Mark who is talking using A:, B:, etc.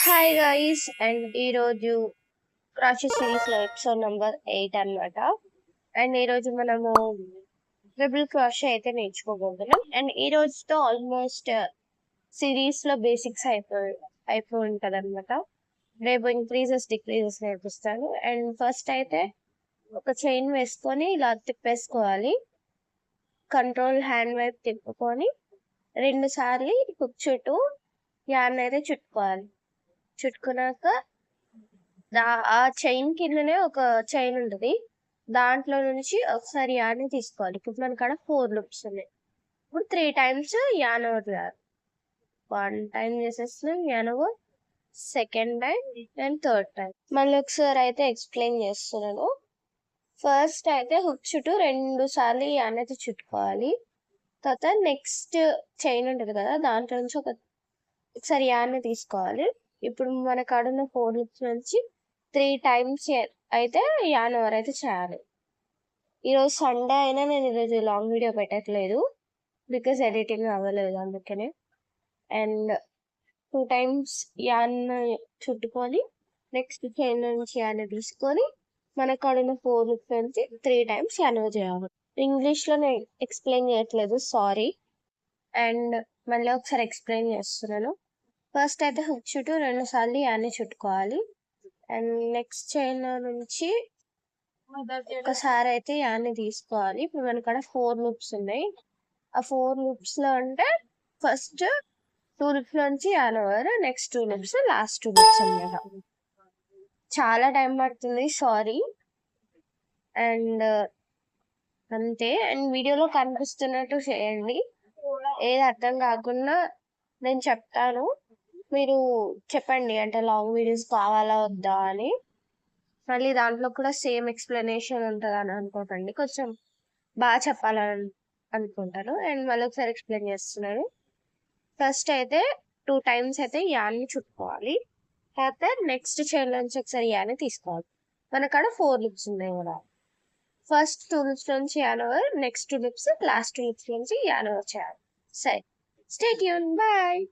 A: Hi guys and ఈరోజు crash series లో episode number 8 అన్నమాట. అండ్ ఈరోజు మనము ట్రిపుల్ క్రాష్ అయితే నేర్చుకోబోతున్నాం. అండ్ ఈ రోజుతో ఆల్మోస్ట్ సిరీస్ లో బేసిక్స్ అయిపోయి ఉంటది అనమాట. రేపు ఇంక్రీజెస్ డిక్రీజెస్ నేర్పిస్తాను. అండ్ ఫస్ట్ అయితే ఒక చైన్ వేసుకొని ఇలా తిప్పేసుకోవాలి. కంట్రోల్ హ్యాండ్ వైపు తిప్పుకొని 2 సార్లు హుక్ చుట్టూ యాన్ అయితే చుట్టుకోవాలి. చుట్టుకున్నాక ఆ చైన్ కిందనే ఒక చైన్ ఉంటుంది. దాంట్లో నుంచి ఒకసారి యాన్ని తీసుకోవాలి. ఇప్పుడు మన కాడ 4 లూప్స్ ఉన్నాయి. ఇప్పుడు 3 టైమ్స్ యాన్ ఓవర్ చేయాలి. 1 టైం చేసేస్తున్నాం an over, second time and third time. మళ్ళీ ఒకసారి అయితే ఎక్స్ప్లెయిన్ చేస్తున్నాను. ఫస్ట్ అయితే హుక్ చుట్టూ 2 సార్లు యాన్ అయితే చుట్టుకోవాలి. తర్వాత నెక్స్ట్ చైన్ ఉంటుంది కదా, దాంట్లో నుంచి ఒకసారి యాన్ని తీసుకోవాలి. ఇప్పుడు మన కాడున్న 4 లూప్స్ నుంచి 3 టైమ్స్ అయితే యాన్ ఓవర్ అయితే చేయాలి. ఈరోజు సండే అయినా నేను ఈరోజు లాంగ్ వీడియో పెట్టట్లేదు, బికాస్ ఎడిటింగ్ అవ్వలేదు అందుకనే. అండ్ 2 టైమ్స్ యాన్ చుట్టుకొని నెక్స్ట్ చైన్ నుంచి యాన్ తీసుకొని మన కాడున్న 4 లూప్స్ నుంచి 3 టైమ్స్ యాన్ ఓవర్ చేయాలి. ఇంగ్లీష్లో నేను ఎక్స్ప్లెయిన్ చేయట్లేదు, సారీ. అండ్ మళ్ళీ ఒకసారి ఎక్స్ప్లెయిన్ చేస్తున్నాను. ఫస్ట్ అయితే హుక్ చుట్టూ 2 సార్లు యాన్ని చుట్టుకోవాలి. అండ్ నెక్స్ట్ చైన్ నుంచి ఒకసారి అయితే యాన్ని తీసుకోవాలి. ఇప్పుడు మనకాడ 4 లూప్స్ ఉన్నాయి. ఆ 4 లూప్స్ లో అంటే ఫస్ట్ 2 లూప్స్ నుంచి an over, next 2 loops, last 2 loops అన్నమాట. చాలా టైం పడుతుంది, సారీ. అండ్ అంతే. అండ్ వీడియోలో కనిపిస్తున్నట్టు చేయండి. ఏది అర్థం కాకుండా నేను చెప్తాను, మీరు చెప్పండి, అంటే లాంగ్ వీడియోస్ కావాలా వద్దా అని. మళ్ళీ దాంట్లో కూడా సేమ్ ఎక్స్ప్లెనేషన్ ఉంటుంది అని అనుకోకండి, కొంచెం బాగా చెప్పాలని అనుకుంటాను. అండ్ మళ్ళీ ఒకసారి ఎక్స్ప్లెయిన్ చేస్తున్నాను. ఫస్ట్ అయితే 2 టైమ్స్ అయితే యాన్ని చుట్టుకోవాలి. తర్వాత నెక్స్ట్ చైన్ నుంచి ఒకసారి యాన్ని తీసుకోవాలి. మన కాడ 4 లిప్స్ ఉన్నాయి కదా, ఫస్ట్ 2 లిప్స్ నుంచి an over, next 2 lips, last 2 lips నుంచి యాన్ ఓవర్ చేయాలి. సరే, స్టే ట్యూన్, బాయ్.